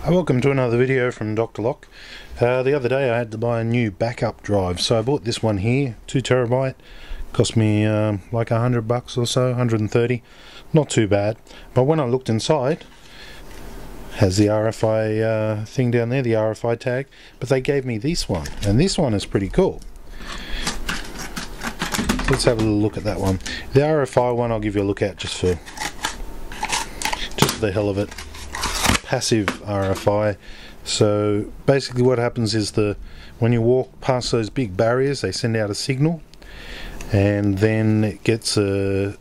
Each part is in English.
Welcome to another video from Dr. Lock. The other day I had to buy a new backup drive, so I bought this one here, 2 terabyte. Cost me like $100 or so, 130. Not too bad. But when I looked inside, has the RFI thing down there, the RFI tag. But they gave me this one, and this one is pretty cool. Let's have a little look at that one. The RFI one I'll give you a look at just for the hell of it. Passive RFI. So basically what happens is when you walk past those big barriers, they send out a signal, and then it sends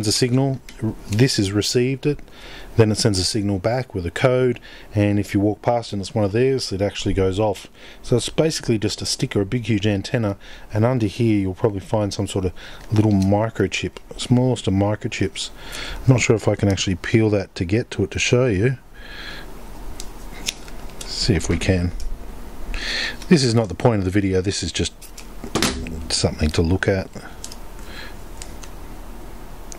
a signal. This has received it, then it sends a signal back with a code, and if you walk past and it's one of theirs, it actually goes off. So it's basically just a sticker, a big huge antenna, and under here you'll probably find some sort of little microchip, smallest of microchips. I'm not sure if I can actually peel that to get to it to show you. Let's see if we can. This is not the point of the video, this is just something to look at.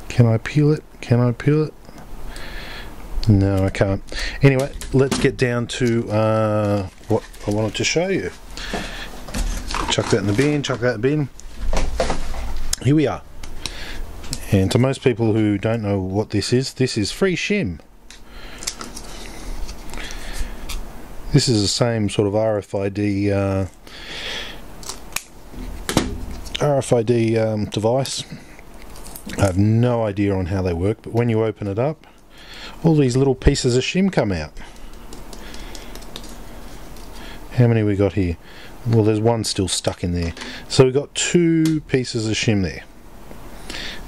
Can I peel it? Can I peel it? No, I can't. Anyway, let's get down to what I wanted to show you. Chuck that in the bin, chuck that in the bin. Here we are. And to most people who don't know what this is free Shim. This is the same sort of RFID device. I have no idea on how they work, but when you open it up, all these little pieces of Shim come out. How many we got here? Well, there's one still stuck in there. So we've got 2 pieces of Shim there,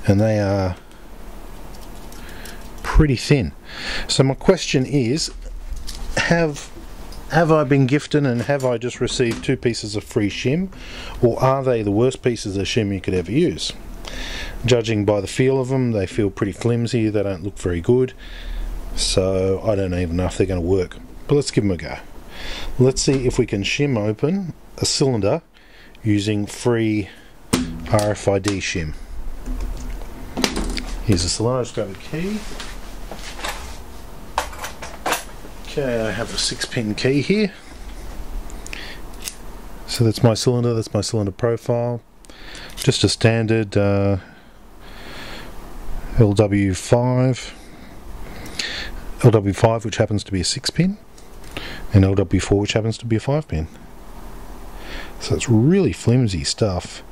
and they are pretty thin. So my question is, have I been gifted and have I just received 2 pieces of free Shim, or are they the worst pieces of Shim you could ever use? Judging by the feel of them, they feel pretty flimsy, they don't look very good, so I don't even know if they're going to work. But let's give them a go. Let's see if we can Shim open a cylinder using free RFID Shim. Here's a cylinder, just grab a key. Okay, I have a 6-pin key here. So that's my cylinder profile. Just a standard LW5, which happens to be a 6-pin, and LW4, which happens to be a 5-pin. So it's really flimsy stuff.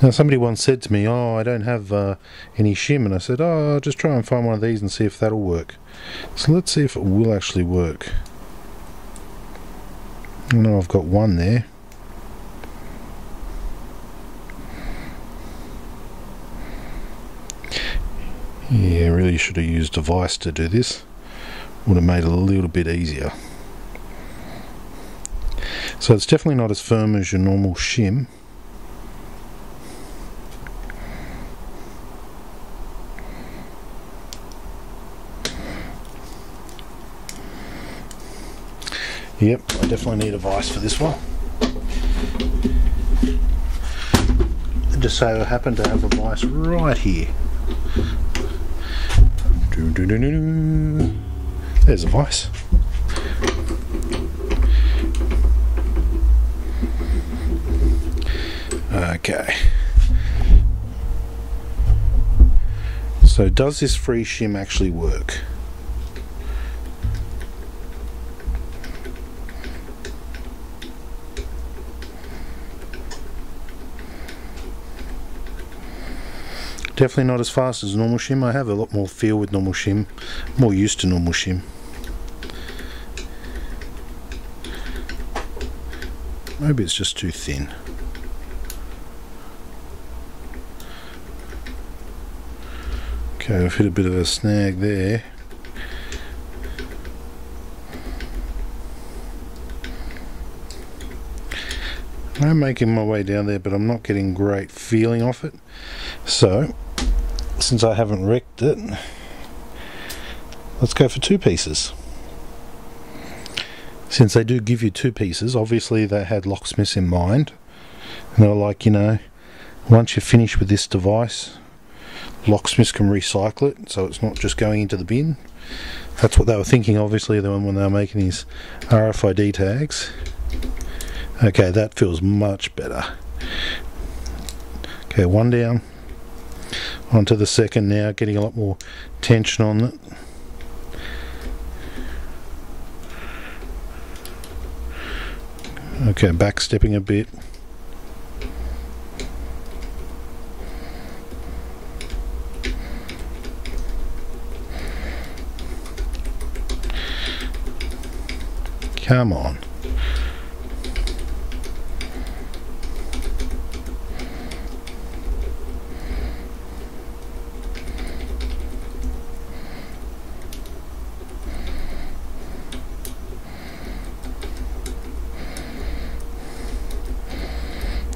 Now somebody once said to me, oh, I don't have any Shim, and I said, oh, I'll just try and find one of these and see if that'll work. So let's see if it will actually work. I know I've got one there. Yeah, really should have used a vise to do this. Would have made it a little bit easier. So it's definitely not as firm as your normal Shim. Yep, I definitely need a vise for this one. I just so happen to have a vise right here. There's a vise. Okay. So does this free Shim actually work? Definitely not as fast as normal Shim. I have a lot more feel with normal Shim, more used to normal Shim. Maybe it's just too thin. Okay, I've hit a bit of a snag there. I'm making my way down there, but I'm not getting great feeling off it. So, since I haven't wrecked it, let's go for 2 pieces. Since they do give you 2 pieces, obviously they had Locksmith in mind, and they were like, you know, once you're finished with this device, Locksmith can recycle it, so it's not just going into the bin. That's what they were thinking, obviously, when they were making these RFID tags. Okay, that feels much better. Okay, one down. Onto the second now, getting a lot more tension on it. Okay, back stepping a bit. Come on.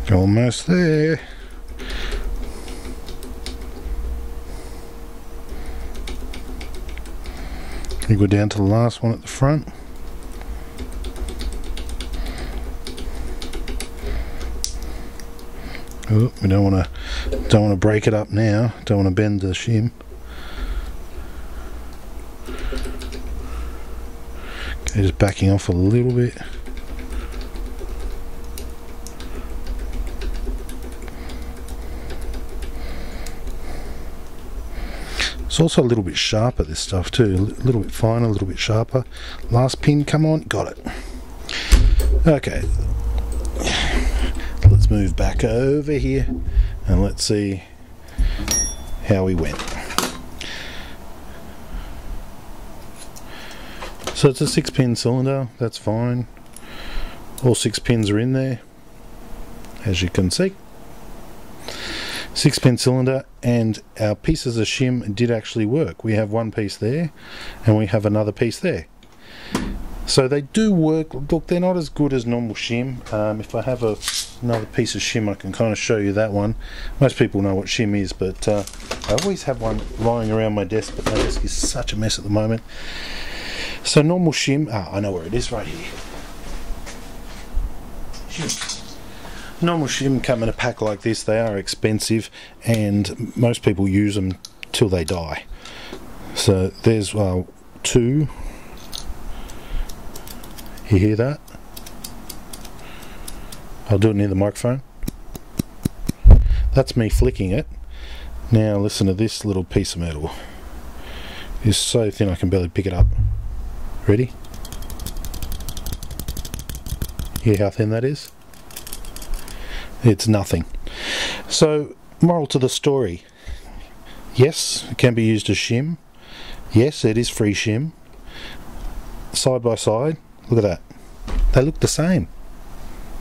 Almost there. You go down to the last one at the front. Oh, we don't want to break it up now. Don't want to bend the shim. Okay, just backing off a little bit. It's also a little bit sharper, this stuff too, a little bit finer, a little bit sharper. Last pin, come on, got it. Okay, let's move back over here and let's see how we went. So it's a 6-pin cylinder, that's fine. All 6 pins are in there, as you can see. 6-pin cylinder, and our pieces of shim did actually work. We have one piece there and we have another piece there, so they do work. Look, they're not as good as normal shim. If I have another piece of shim, I can kind of show you that one. Most people know what shim is, but I always have one lying around my desk, but my desk is such a mess at the moment. So normal shim, I know where it is, right here. Shim. Normal shim come in a pack like this. They are expensive and most people use them till they die. So there's 2. You hear that? I'll do it near the microphone. That's me flicking it. Now listen to this little piece of metal. It's so thin I can barely pick it up. Ready? Hear how thin that is? It's nothing. So, moral to the story. Yes, it can be used as shim. Yes, it is free shim. Side by side, look at that. They look the same.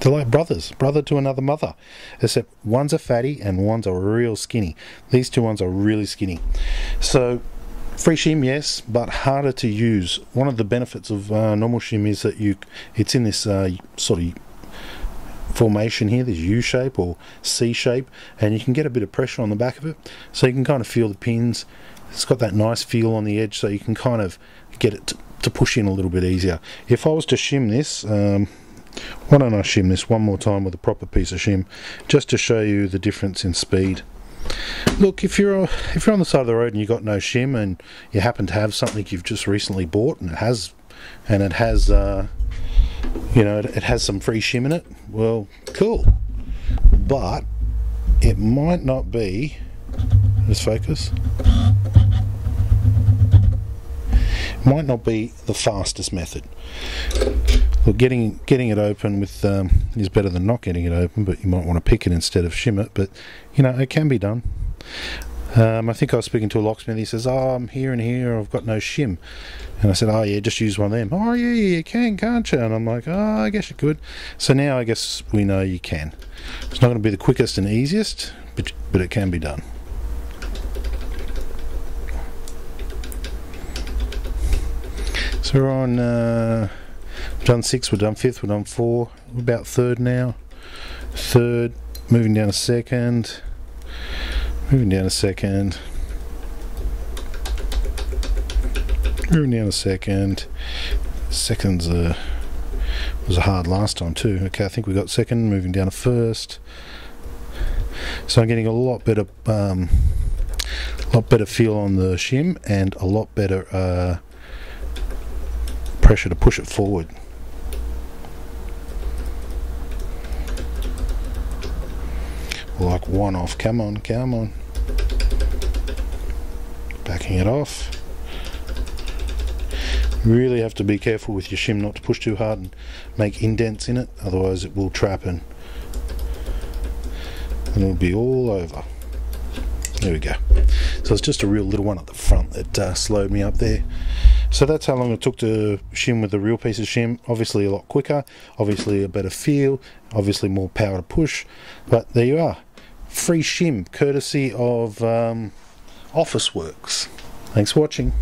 They're like brothers, brother to another mother. Except one's a fatty and one's a real skinny. These two ones are really skinny. So, free shim, yes, but harder to use. One of the benefits of normal shim is that it's in this sort of formation here, this U shape or C shape, and you can get a bit of pressure on the back of it, so you can kind of feel the pins. It's got that nice feel on the edge, so you can kind of get it to push in a little bit easier. If I was to shim this, why don't I shim this one more time with a proper piece of shim, just to show you the difference in speed. Look, if you're on the side of the road and you've got no shim and you happen to have something you've just recently bought and it has you know, it has some free shim in it, well, cool. But it might not be, just focus, it might not be the fastest method. Look, getting it open with is better than not getting it open, but you might want to pick it instead of shim it, but you know, it can be done. I think I was speaking to a locksmith. He says, "Oh, I'm here and here. I've got no shim." And I said, "Oh yeah, just use one of them." "Oh yeah, you can, can't you?" And I'm like, "Oh, I guess you could." So now I guess we know you can. It's not going to be the quickest and easiest, but it can be done. So we're on. We've done 6. We've done 5th. We've done 4. We're about 3rd now. 3rd. Moving down a 2nd. Moving down a 2nd. Moving down a 2nd. 2nd's was hard last time too. Okay, I think we got 2nd. Moving down a 1st. So I'm getting a lot better lot better feel on the shim and a lot better pressure to push it forward. Like one off, come on, come on. Backing it off. Really have to be careful with your shim not to push too hard and make indents in it, otherwise it will trap and it'll be all over. There we go. So it's just a real little one at the front that slowed me up there. So that's how long it took to shim with the real piece of shim. Obviously a lot quicker, obviously a better feel, obviously more power to push, but there you are. Free shim courtesy of Officeworks. Thanks for watching.